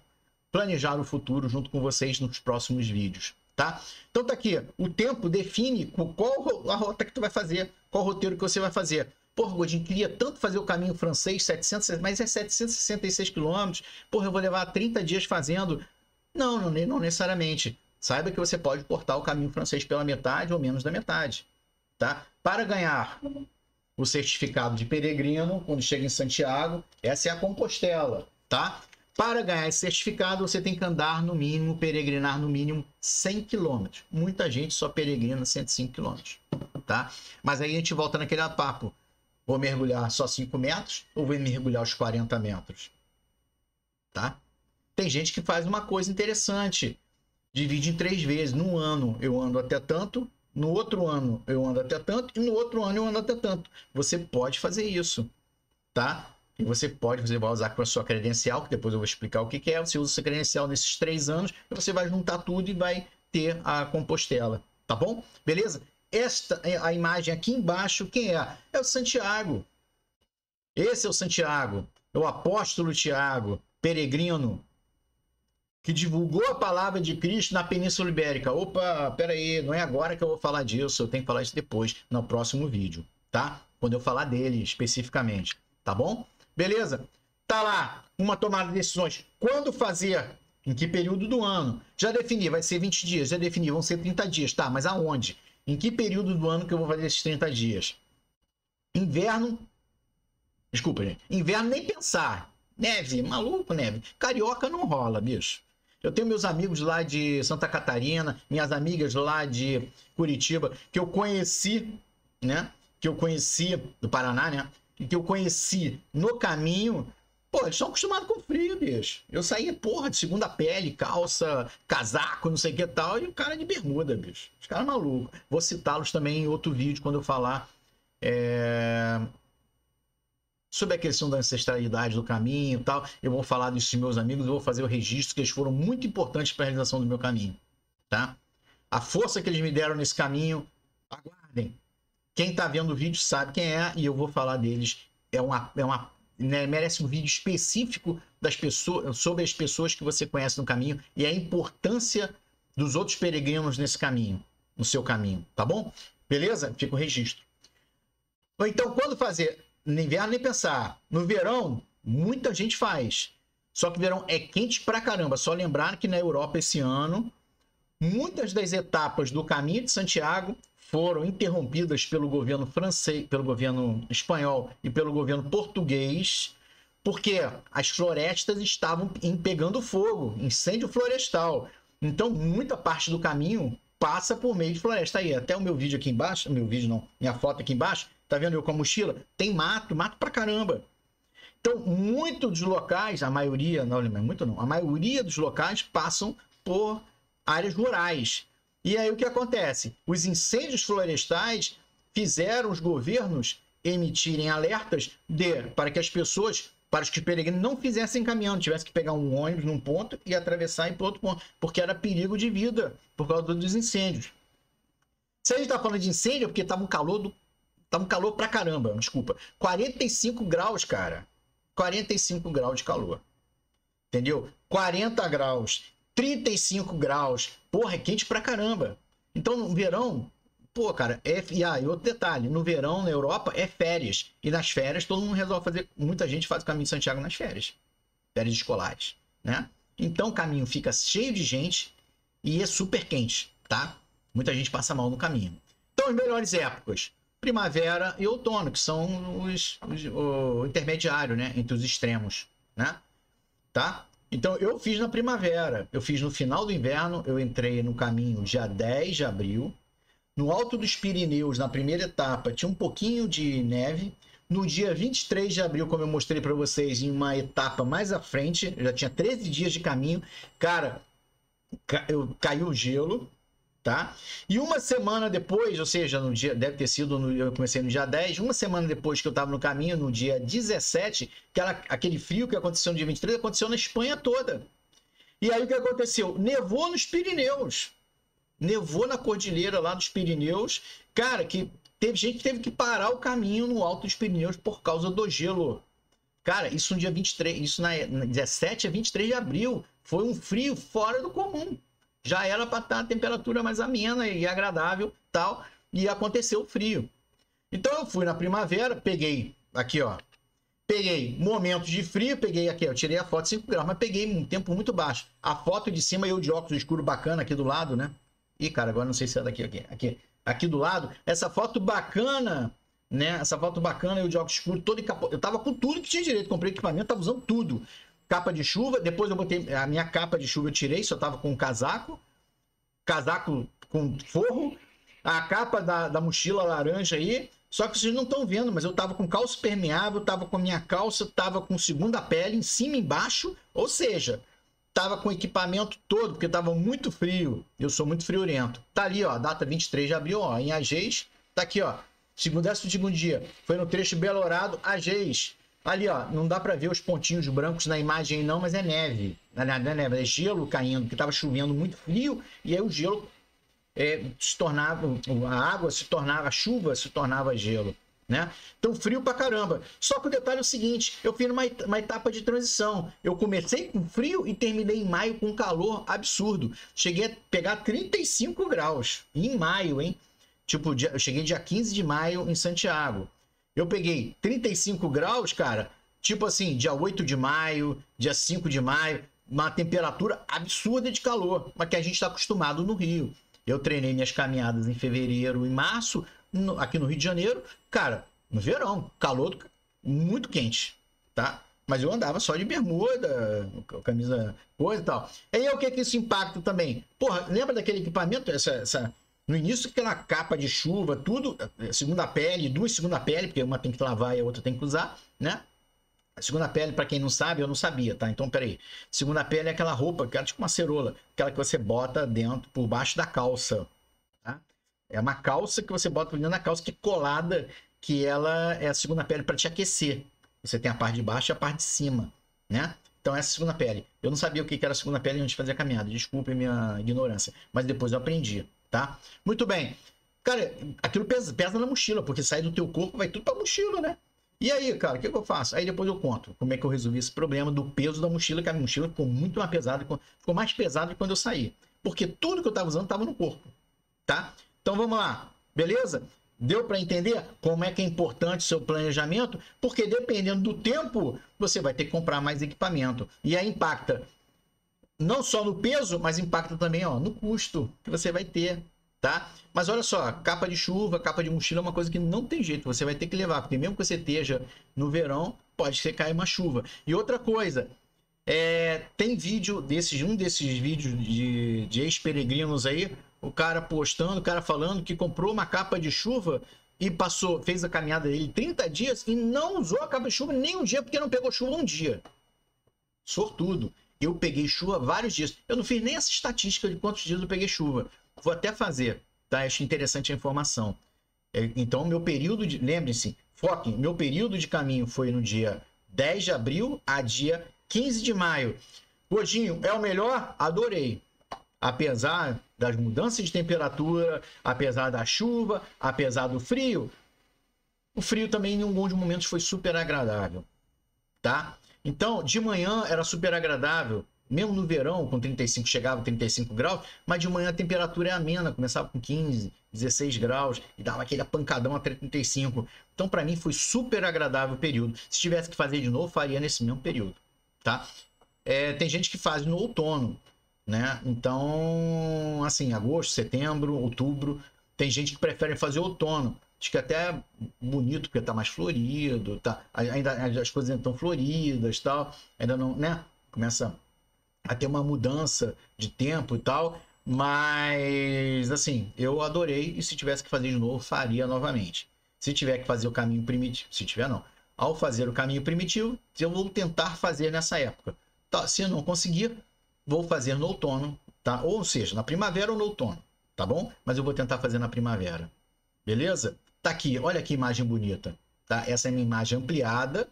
planejar o futuro junto com vocês nos próximos vídeos, tá? Então tá aqui, o tempo define qual a rota que tu vai fazer, qual roteiro que você vai fazer. Porra, Godinho, queria tanto fazer o caminho francês, 700, mas é 766 km. Porra, eu vou levar 30 dias fazendo. Não necessariamente. Saiba que você pode cortar o caminho francês pela metade ou menos da metade, tá? Para ganhar o certificado de peregrino, quando chega em Santiago, essa é a Compostela, tá? Para ganhar esse certificado, você tem que andar no mínimo, peregrinar no mínimo 100 km. Muita gente só peregrina 105 km, tá? Mas aí a gente volta naquele papo. Vou mergulhar só 5 metros ou vou mergulhar os 40 metros? Tá? Tem gente que faz uma coisa interessante. Divide em 3 vezes. Num ano eu ando até tanto, no outro ano eu ando até tanto e no outro ano eu ando até tanto. Você pode fazer isso, tá? E você vai usar com a sua credencial, que depois eu vou explicar o que é. Você usa essa credencial nesses 3 anos e você vai juntar tudo e vai ter a Compostela, tá bom? Beleza? Esta é a imagem aqui embaixo, quem é? É o Santiago. Esse é o Santiago, é o apóstolo Tiago, peregrino, que divulgou a palavra de Cristo na Península Ibérica. Opa, peraí, não é agora que eu vou falar disso, eu tenho que falar isso depois, no próximo vídeo, tá? Quando eu falar dele especificamente, tá bom? Beleza? Tá lá, uma tomada de decisões. Quando fazer? Em que período do ano? Já defini, vai ser 20 dias. Já defini, vão ser 30 dias. Tá, mas aonde? Em que período do ano que eu vou fazer esses 30 dias? Inverno. Desculpa, gente. Inverno nem pensar. Neve, maluco, neve. Carioca não rola, bicho. Eu tenho meus amigos lá de Santa Catarina, minhas amigas lá de Curitiba, que eu conheci, né? Que eu conheci do Paraná, né? Que eu conheci no caminho, pô, eles estão acostumados com frio, bicho. Eu saía, porra, de segunda pele, calça, casaco, não sei o que tal, e o cara de bermuda, bicho. Os caras malucos. Vou citá-los também em outro vídeo, quando eu falar sobre a questão da ancestralidade do caminho e tal. Eu vou falar desses meus amigos, eu vou fazer o registro, que eles foram muito importantes para a realização do meu caminho, tá? A força que eles me deram nesse caminho, aguardem. Quem está vendo o vídeo sabe quem é e eu vou falar deles. Merece um vídeo específico das pessoas, sobre as pessoas que você conhece no caminho e a importância dos outros peregrinos nesse caminho, no seu caminho, tá bom? Beleza? Fica o registro. Então, quando fazer? No inverno, nem pensar. No verão, muita gente faz. Só que o verão é quente pra caramba. Só lembrar que na Europa esse ano, muitas das etapas do Caminho de Santiago foram interrompidas pelo governo francês, pelo governo espanhol e pelo governo português, porque as florestas estavam pegando fogo, incêndio florestal. Então, muita parte do caminho passa por meio de floresta. Aí, até o meu vídeo aqui embaixo, minha foto aqui embaixo, tá vendo eu com a mochila? Tem mato pra caramba. Então, muitos dos locais, a maioria dos locais passam por áreas rurais. E aí o que acontece? Os incêndios florestais fizeram os governos emitirem alertas para que as pessoas, para os peregrinos não fizessem caminhando, tivessem que pegar um ônibus num ponto e atravessar em outro ponto, porque era perigo de vida por causa dos incêndios. Se a gente está falando de incêndio, é porque estava um calor pra caramba, desculpa. 45 graus, cara. 45 graus de calor. Entendeu? 40 graus. 35 graus. Porra, é quente pra caramba. Então, no verão, pô, cara, e outro detalhe, no verão, na Europa, é férias. E nas férias, todo mundo resolve fazer, muita gente faz o Caminho de Santiago nas férias. Férias escolares, né? Então, o caminho fica cheio de gente e é super quente, tá? Muita gente passa mal no caminho. Então, as melhores épocas, primavera e outono, que são o intermediário, né? Entre os extremos, né? Tá? Então, eu fiz na primavera, eu fiz no final do inverno, eu entrei no caminho dia 10 de abril. No Alto dos Pirineus, na primeira etapa, tinha um pouquinho de neve. No dia 23 de abril, como eu mostrei para vocês, em uma etapa mais à frente, já tinha 13 dias de caminho. Cara, caiu o gelo, tá? E uma semana depois, ou seja, no dia, deve ter sido, eu comecei no dia 10, uma semana depois que eu estava no caminho, no dia 17, aquele frio que aconteceu no dia 23, aconteceu na Espanha toda. E aí o que aconteceu? Nevou nos Pirineus. Nevou na cordilheira lá dos Pirineus. Cara, que teve gente que teve que parar o caminho no Alto dos Pirineus por causa do gelo. Cara, isso no dia 23, isso na 17 a 23 de abril. Foi um frio fora do comum. Já era para estar a temperatura mais amena e agradável, tal, e aconteceu o frio. Então eu fui na primavera, peguei aqui, ó. Peguei momentos de frio, peguei aqui, eu tirei a foto de 5 graus, mas peguei um tempo muito baixo. A foto de cima, eu de óculos escuro bacana aqui do lado, né? Ih, cara, agora não sei se é daqui, aqui do lado. Essa foto bacana, né? Essa foto bacana, eu de óculos escuro, todo encapotado. Eu tava com tudo que tinha direito, comprei equipamento, tava usando tudo. capa de chuva, depois eu botei a minha capa de chuva, eu tirei, só tava com um casaco com forro, a capa da mochila laranja aí, só que vocês não estão vendo, mas eu tava com calça permeável, tava com a minha calça, tava com segunda pele em cima e embaixo, ou seja, tava com o equipamento todo, porque tava muito frio, eu sou muito friorento. Tá ali, ó, data 23 de abril, ó, em Agés, tá aqui, ó, segundo dia, foi no trecho Belorado, Agés. Ali, ó, não dá para ver os pontinhos brancos na imagem não, mas é neve. Não é neve, é gelo caindo, porque estava chovendo muito frio, e aí o gelo se tornava, a água se tornava, a chuva se tornava gelo, né? Então, frio pra caramba. Só que o detalhe é o seguinte, eu fiz uma etapa de transição. Eu comecei com frio e terminei em maio com calor absurdo. Cheguei a pegar 35 graus em maio, hein? Tipo, eu cheguei dia 15 de maio em Santiago. Eu peguei 35 graus, cara, tipo assim, dia 8 de maio, dia 5 de maio, uma temperatura absurda de calor, mas que a gente está acostumado no Rio. Eu treinei minhas caminhadas em fevereiro e março, aqui no Rio de Janeiro, cara, no verão, calor muito quente, tá? Mas eu andava só de bermuda, camisa, coisa e tal. E aí o que isso impacta também? Porra, lembra daquele equipamento, no início, aquela capa de chuva, tudo, segunda pele, duas segunda pele, porque uma tem que lavar e a outra tem que usar, né? A segunda pele, para quem não sabe, eu não sabia, tá? Então, peraí. Segunda pele é aquela roupa, que é tipo uma cerola, aquela que você bota dentro, por baixo da calça, tá? É uma calça que você bota por dentro da calça, que é colada, que ela é a segunda pele para te aquecer. Você tem a parte de baixo e a parte de cima, né? Então, essa é a segunda pele. Eu não sabia o que era a segunda pele antes de fazer a caminhada, desculpe minha ignorância, mas depois eu aprendi. Tá? Muito bem. Cara, aquilo pesa na mochila, porque sai do teu corpo, vai tudo pra mochila, né? E aí, cara, o que eu faço? Aí depois eu conto como é que eu resolvi esse problema do peso da mochila, que a mochila ficou muito mais pesada, ficou mais pesada quando eu saí. Porque tudo que eu tava usando tava no corpo, tá? Então vamos lá, beleza? Deu para entender como é que é importante o seu planejamento? Porque dependendo do tempo, você vai ter que comprar mais equipamento. E aí impacta não só no peso, mas impacta também, ó, no custo que você vai ter, tá? Mas olha só, capa de chuva, capa de mochila é uma coisa que não tem jeito, você vai ter que levar, porque mesmo que você esteja no verão, pode ser cair uma chuva. E outra coisa, tem vídeo um desses vídeos de ex-peregrinos aí, o cara postando, o cara falando que comprou uma capa de chuva e fez a caminhada dele 30 dias e não usou a capa de chuva nem um dia, porque não pegou chuva um dia. Sortudo. Eu peguei chuva vários dias. Eu não fiz nem essa estatística de quantos dias eu peguei chuva. Vou até fazer, tá? Acho interessante a informação. Então, meu período de... Lembre-se, foquem, meu período de caminho foi no dia 10 de abril a dia 15 de maio. Godinho, é o melhor? Adorei. Apesar das mudanças de temperatura, apesar da chuva, apesar do frio, o frio também em alguns momentos foi super agradável, tá? Então, de manhã era super agradável, mesmo no verão, com 35, chegava a 35 graus, mas de manhã a temperatura é amena, começava com 15, 16 graus e dava aquele pancadão até 35. Então, para mim, foi super agradável o período. Se tivesse que fazer de novo, faria nesse mesmo período, tá? Tem gente que faz no outono, né? Então, assim, agosto, setembro, outubro, tem gente que prefere fazer outono. Acho que até é bonito, porque tá mais florido, tá? Ainda as coisas ainda estão floridas, tal. Ainda não, né? Começa a ter uma mudança de tempo e tal. Mas, assim, eu adorei. E se tivesse que fazer de novo, faria novamente. Se tiver que fazer o caminho primitivo, se tiver não. Ao fazer o caminho primitivo, eu vou tentar fazer nessa época. Tá? Se eu não conseguir, vou fazer no outono, tá? Ou seja, na primavera ou no outono, tá bom? Mas eu vou tentar fazer na primavera. Beleza? Tá aqui, olha que imagem bonita, tá? Essa é a minha imagem ampliada,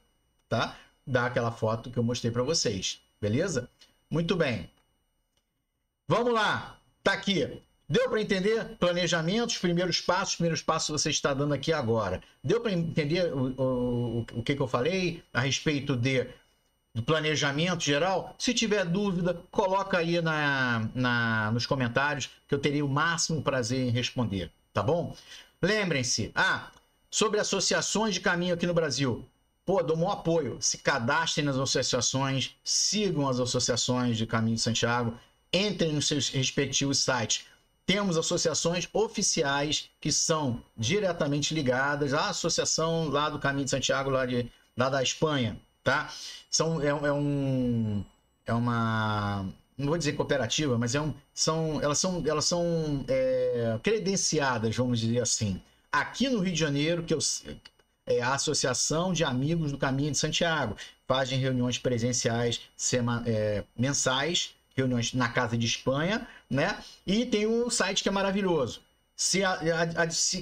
tá? Daquela foto que eu mostrei para vocês, beleza? Muito bem. Vamos lá, tá aqui. Deu para entender? Planejamento, os primeiros passos você está dando aqui agora. Deu para entender o que eu falei a respeito do planejamento geral? Se tiver dúvida, coloca aí nos comentários, que eu terei o máximo prazer em responder, tá bom? Lembrem-se, sobre associações de caminho aqui no Brasil. Pô, dou um apoio. Se cadastrem nas associações, sigam as associações de Caminho de Santiago, entrem nos seus respectivos sites. Temos associações oficiais que são diretamente ligadas à associação lá do Caminho de Santiago, lá da Espanha, tá? É uma, não vou dizer cooperativa, mas elas são credenciadas, vamos dizer assim. Aqui no Rio de Janeiro, é a Associação de Amigos do Caminho de Santiago. Fazem reuniões presenciais mensais, reuniões na Casa de Espanha, né? E tem um site que é maravilhoso. Se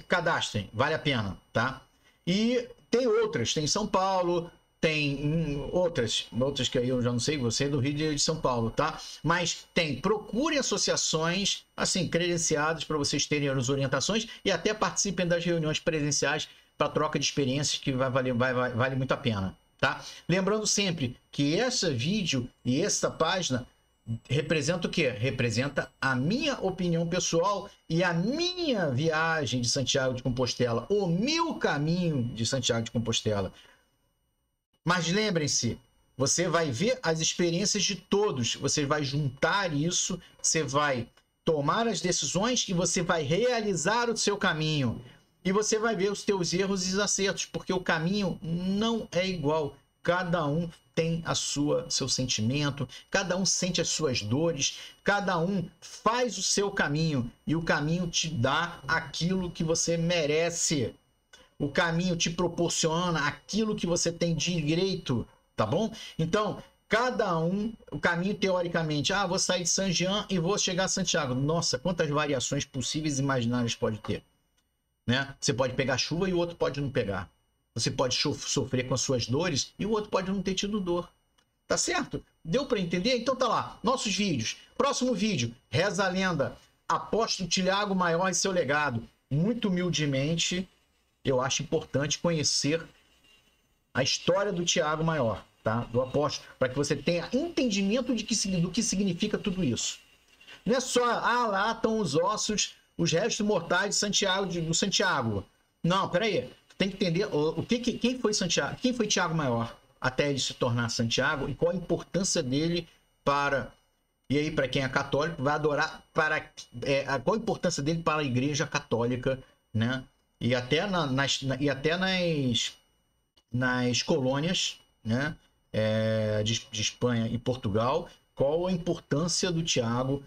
cadastrem, vale a pena, tá? E tem outras, tem em São Paulo, tem outras que aí eu já não sei, você é do Rio de São Paulo, tá? Mas procurem associações, assim, credenciadas para vocês terem as orientações e até participem das reuniões presenciais para troca de experiências, que vale muito a pena, tá? Lembrando sempre que esse vídeo e essa página representa o quê? Representa a minha opinião pessoal e a minha viagem de Santiago de Compostela, o meu caminho de Santiago de Compostela. Mas lembrem-se, você vai ver as experiências de todos, você vai juntar isso, você vai tomar as decisões e você vai realizar o seu caminho. E você vai ver os teus erros e acertos, porque o caminho não é igual. Cada um tem seu sentimento, cada um sente as suas dores, cada um faz o seu caminho e o caminho te dá aquilo que você merece. O caminho te proporciona aquilo que você tem direito, tá bom? Então, o caminho teoricamente, vou sair de San Jean e vou chegar a Santiago. Nossa, quantas variações possíveis e imaginárias pode ter, né? Você pode pegar chuva e o outro pode não pegar. Você pode sofrer com as suas dores e o outro pode não ter tido dor. Tá certo? Deu para entender? Então tá lá, nossos vídeos. Próximo vídeo, reza a lenda, apóstolo Tiago Maior e seu legado. Muito humildemente, eu acho importante conhecer a história do Tiago Maior, tá? Do apóstolo, para que você tenha entendimento do que significa tudo isso. Não é só, lá estão os ossos, os restos mortais do Santiago. Não, peraí. Tem que entender quem foi Santiago, quem foi Tiago Maior até ele se tornar Santiago e qual a importância dele para... E aí, para quem é católico, vai adorar qual a importância dele para a Igreja Católica, né? E até nas colônias, né? De Espanha e Portugal, qual a importância do Tiago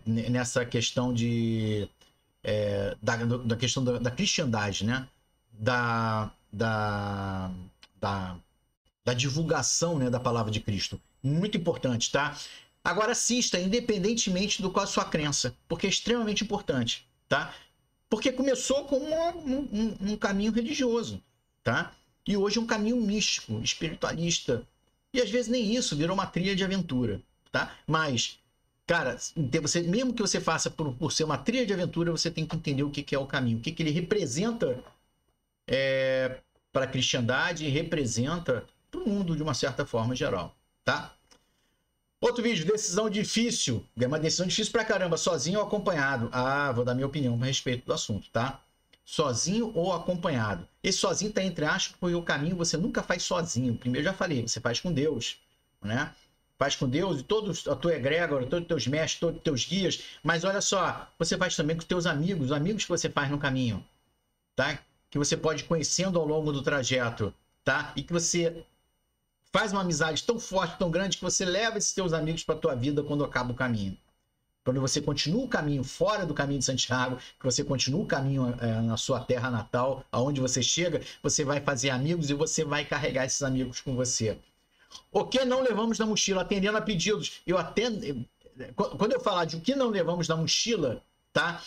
nessa questão da questão da cristandade, né? Da divulgação, né, da palavra de Cristo. Muito importante, tá? Agora assista, independentemente do qual a sua crença, porque é extremamente importante, tá? Porque começou como um caminho religioso, tá? E hoje é um caminho místico, espiritualista. E às vezes nem isso, virou uma trilha de aventura, tá? Mas, cara, mesmo que você faça por ser uma trilha de aventura, você tem que entender o que é o caminho, o que ele representa para a cristandade e representa para o mundo de uma certa forma geral, tá? Outro vídeo, decisão difícil. É uma decisão difícil pra caramba, sozinho ou acompanhado. Vou dar minha opinião a respeito do assunto, tá? Sozinho ou acompanhado. Esse sozinho tá entre aspas, porque o caminho você nunca faz sozinho. Primeiro já falei, você faz com Deus, né? Faz com Deus e todos a tua egrégora, todos os teus mestres, todos os teus guias. Mas olha só, você faz também com os teus amigos, os amigos que você faz no caminho, tá? Que você pode ir conhecendo ao longo do trajeto, tá? E que você faz uma amizade tão forte, tão grande, que você leva esses seus amigos para a tua vida quando acaba o caminho. Quando você continua o caminho fora do caminho de Santiago, que você continua o caminho na sua terra natal, aonde você chega, você vai fazer amigos e você vai carregar esses amigos com você. O que não levamos na mochila? Atendendo a pedidos. Quando eu falar de o que não levamos na mochila, tá?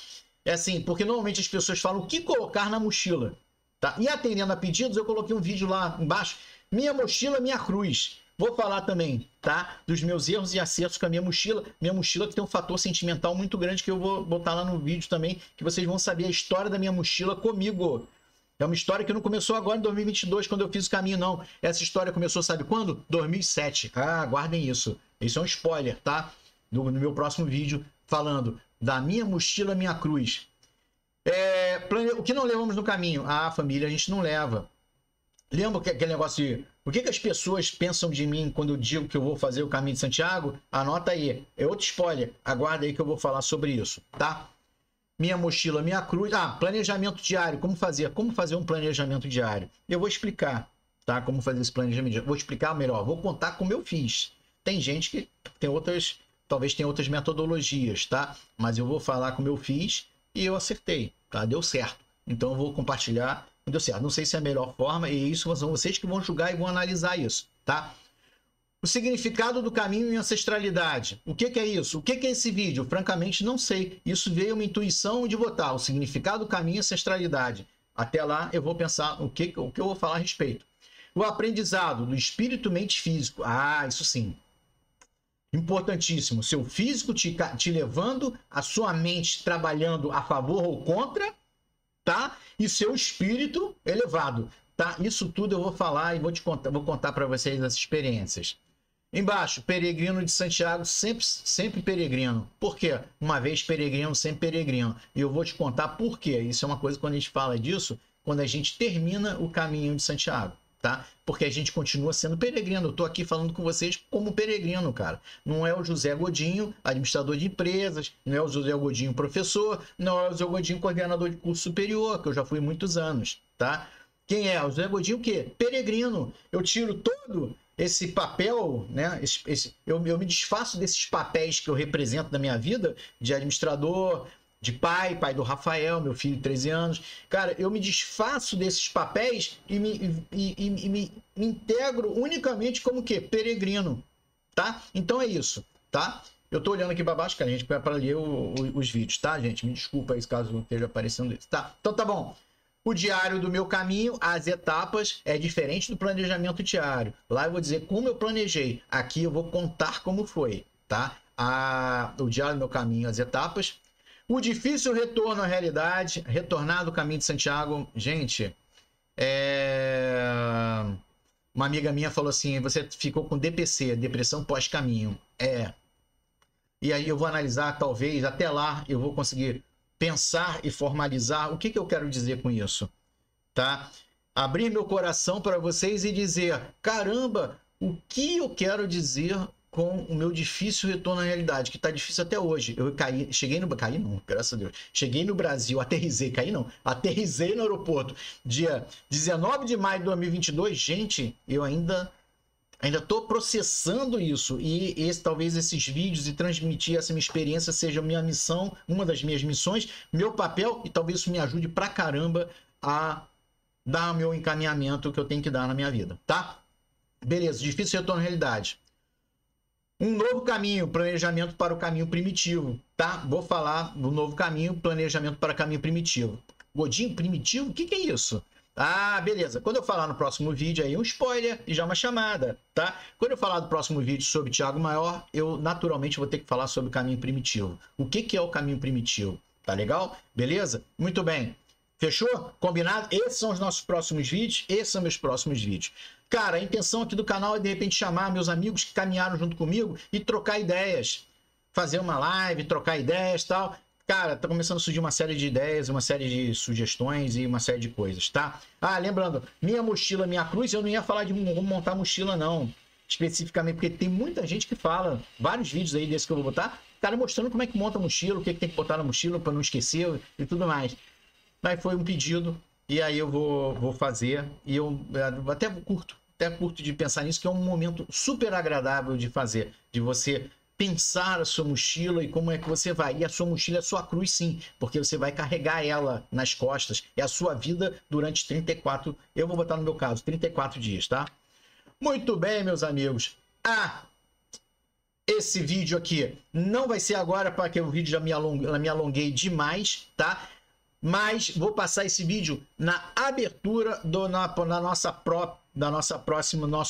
É assim, porque normalmente as pessoas falam o que colocar na mochila, tá? E atendendo a pedidos, eu coloquei um vídeo lá embaixo, minha mochila, minha cruz. Vou falar também, tá? Dos meus erros e acertos com a minha mochila que tem um fator sentimental muito grande, que eu vou botar lá no vídeo também, que vocês vão saber a história da minha mochila comigo. É uma história que não começou agora em 2022, quando eu fiz o caminho, não. Essa história começou, sabe quando? 2007. Guardem isso. Isso é um spoiler, tá? No meu próximo vídeo, falando da minha mochila, minha cruz. O que não levamos no caminho? A família a gente não leva. Lembra aquele negócio de o que as pessoas pensam de mim quando eu digo que eu vou fazer o caminho de Santiago? Anota aí. É outro spoiler. Aguarda aí que eu vou falar sobre isso, tá? Minha mochila, minha cruz. Planejamento diário. Como fazer? Como fazer um planejamento diário? Eu vou explicar. tá? Como fazer esse planejamento. Vou explicar melhor, vou contar como eu fiz. Tem gente que tem outras, talvez tenha outras metodologias, tá? Mas eu vou falar como eu fiz e eu acertei, tá? Deu certo. Então eu vou compartilhar, deu certo. Não sei se é a melhor forma, e isso são vocês que vão julgar e vão analisar isso, tá? O significado do caminho e ancestralidade. O que é isso? O que é esse vídeo? Francamente, não sei. Isso veio uma intuição de botar o significado do caminho e ancestralidade. Até lá, eu vou pensar o que eu vou falar a respeito. O aprendizado do espírito, mente e físico. Ah, isso sim. Importantíssimo. Seu físico te levando, a sua mente trabalhando a favor ou contra, tá? E seu espírito elevado, tá? Isso tudo eu vou falar e vou contar para vocês as experiências. Embaixo, peregrino de Santiago, sempre peregrino. Por quê? Uma vez peregrino, sempre peregrino. E eu vou te contar por quê. Isso é uma coisa quando a gente fala disso, quando a gente termina o caminho de Santiago, tá? Porque a gente continua sendo peregrino. Eu tô aqui falando com vocês como peregrino, cara. Não é o José Godinho, administrador de empresas, não é o José Godinho, professor, não é o José Godinho, coordenador de curso superior, que eu já fui muitos anos, tá? Quem é? O José Godinho o quê? Peregrino. Eu tiro todo esse papel, né? Eu me desfaço desses papéis que eu represento na minha vida, de administrador, de pai do Rafael, meu filho de 13 anos. Cara, eu me desfaço desses papéis e me integro unicamente como o quê? Peregrino, tá? Então é isso, tá? Eu tô olhando aqui para baixo, cara, gente, para ler os vídeos, tá, gente? Me desculpa aí caso não esteja aparecendo isso, tá? Então tá bom. O diário do meu caminho, as etapas, é diferente do planejamento diário. Lá eu vou dizer como eu planejei. Aqui eu vou contar como foi, tá? O diário do meu caminho, as etapas. O difícil retorno à realidade, retornar do caminho de Santiago. Gente, uma amiga minha falou assim, você ficou com DPC, depressão pós-caminho. E aí eu vou analisar, talvez, até lá eu vou conseguir pensar e formalizar o que eu quero dizer com isso, tá? Abrir meu coração para vocês e dizer, caramba, o que eu quero dizer com o meu difícil retorno à realidade, que tá difícil até hoje. Eu caí não, graças a Deus. Cheguei no Brasil, aterrisei no aeroporto, dia 19 de maio de 2022, gente, eu ainda estou processando isso e talvez esses vídeos e transmitir essa minha experiência seja minha missão, uma das minhas missões, meu papel, e talvez isso me ajude pra caramba a dar o meu encaminhamento que eu tenho que dar na minha vida, tá? Beleza, difícil retorno à realidade. Um novo caminho, planejamento para o caminho primitivo, tá? Vou falar do novo caminho, planejamento para o caminho primitivo. Godinho, primitivo? O que é isso? Ah, beleza. Quando eu falar no próximo vídeo aí, um spoiler e já uma chamada, tá? Quando eu falar do próximo vídeo sobre Tiago Maior, eu naturalmente vou ter que falar sobre o caminho primitivo. O que é o caminho primitivo? Tá legal? Beleza? Muito bem. Fechou? Combinado? Esses são os nossos próximos vídeos. Esses são meus próximos vídeos. Cara, a intenção aqui do canal é de repente chamar meus amigos que caminharam junto comigo e trocar ideias. Fazer uma live, trocar ideias e tal. Cara, tá começando a surgir uma série de ideias, uma série de sugestões e uma série de coisas, tá? Ah, lembrando, minha mochila, minha cruz, eu não ia falar de como montar mochila, não. Especificamente, porque tem muita gente que fala, vários vídeos aí desses que eu vou botar, cara mostrando como é que monta a mochila, o que tem que botar na mochila para não esquecer e tudo mais. Mas foi um pedido e aí eu vou fazer e eu até curto de pensar nisso, que é um momento super agradável de fazer, de você pensar a sua mochila e como é que você vai. E a sua mochila é a sua cruz, sim, porque você vai carregar ela nas costas. É a sua vida durante 34, eu vou botar no meu caso, 34 dias, tá? Muito bem, meus amigos. Esse vídeo aqui não vai ser agora, porque o vídeo já me alonguei demais, tá? Mas vou passar esse vídeo na abertura nosso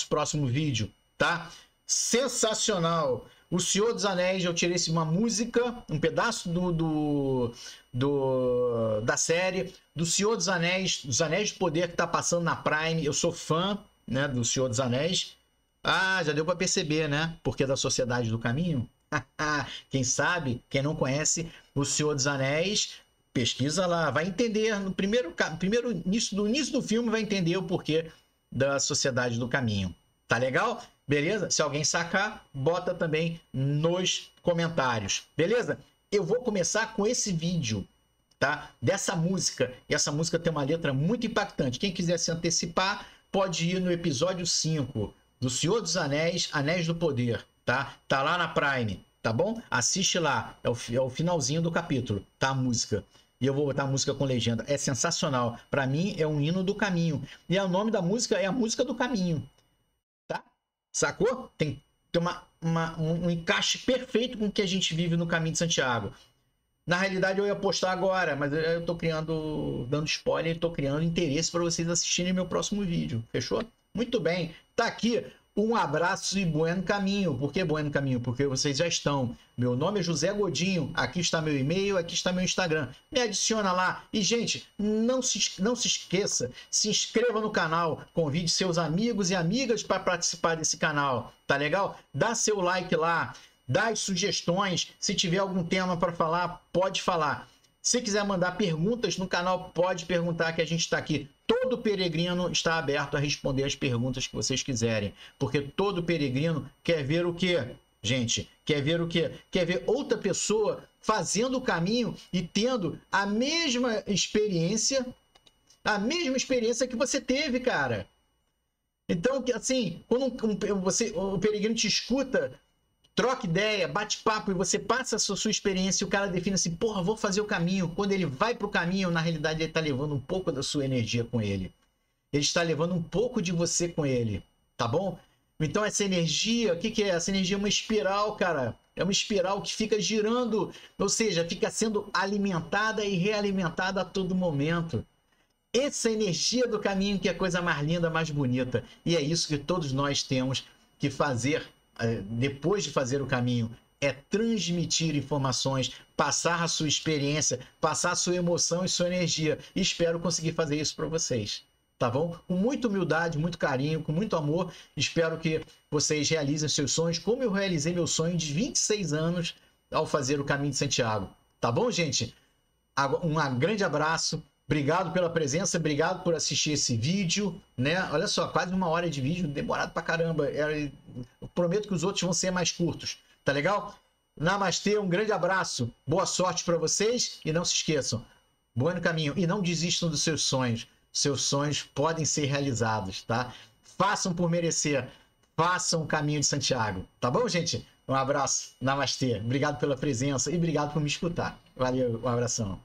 próximo vídeo, tá? Sensacional! O Senhor dos Anéis, eu tirei uma música, um pedaço da série do Senhor dos Anéis de Poder, que tá passando na Prime. Eu sou fã, né, do Senhor dos Anéis. Ah, já deu para perceber, né? Porque é da Sociedade do Caminho. Quem sabe, quem não conhece o Senhor dos Anéis, pesquisa lá, vai entender no no início do filme, vai entender o porquê da Sociedade do Caminho. Tá legal? Beleza? Se alguém sacar, bota também nos comentários. Beleza? Eu vou começar com esse vídeo, tá? Dessa música. E essa música tem uma letra muito impactante. Quem quiser se antecipar, pode ir no episódio 5 do Senhor dos Anéis, Anéis do Poder, tá? Tá lá na Prime, tá bom? Assiste lá, é o finalzinho do capítulo, tá? A música. E eu vou botar a música com legenda. É sensacional. Para mim, é um hino do caminho. E o nome da música é a música do caminho, tá? Sacou? Tem um encaixe perfeito com o que a gente vive no caminho de Santiago. Na realidade, eu ia postar agora, mas eu tô criando, dando spoiler, tô criando interesse para vocês assistirem meu próximo vídeo. Fechou? Muito bem. Tá aqui. Um abraço e buen caminho. Por que buen caminho? Porque vocês já estão. Meu nome é José Godinho. Aqui está meu e-mail, aqui está meu Instagram. Me adiciona lá. E, gente, não se esqueça, se inscreva no canal. Convide seus amigos e amigas para participar desse canal. Tá legal? Dá seu like lá. Dá as sugestões. Se tiver algum tema para falar, pode falar. Se quiser mandar perguntas no canal, pode perguntar que a gente está aqui. Todo peregrino está aberto a responder as perguntas que vocês quiserem. Porque todo peregrino quer ver o quê, gente? Quer ver o quê? Quer ver outra pessoa fazendo o caminho e tendo a mesma experiência que você teve, cara. Então, assim, quando o peregrino te escuta, troca ideia, bate papo e você passa a sua experiência e o cara define assim, porra, vou fazer o caminho. Quando ele vai para o caminho, na realidade ele está levando um pouco da sua energia com ele. Ele está levando um pouco de você com ele, tá bom? Então essa energia, o que é? Essa energia é uma espiral, cara. É uma espiral que fica girando, ou seja, fica sendo alimentada e realimentada a todo momento. Essa energia do caminho que é a coisa mais linda, mais bonita. E é isso que todos nós temos que fazer depois de fazer o caminho, é transmitir informações, passar a sua experiência, passar a sua emoção e sua energia. E espero conseguir fazer isso para vocês, tá bom? Com muita humildade, muito carinho, com muito amor. Espero que vocês realizem seus sonhos, como eu realizei meu sonho de 26 anos ao fazer o Caminho de Santiago. Tá bom, gente? Um grande abraço. Obrigado pela presença, obrigado por assistir esse vídeo, né? Olha só, quase 1 hora de vídeo, demorado pra caramba. Eu prometo que os outros vão ser mais curtos, tá legal? Namastê, um grande abraço, boa sorte para vocês e não se esqueçam, bom caminho e não desistam dos seus sonhos. Seus sonhos podem ser realizados, tá? Façam por merecer, façam o Caminho de Santiago, tá bom, gente? Um abraço, namastê, obrigado pela presença e obrigado por me escutar. Valeu, um abração.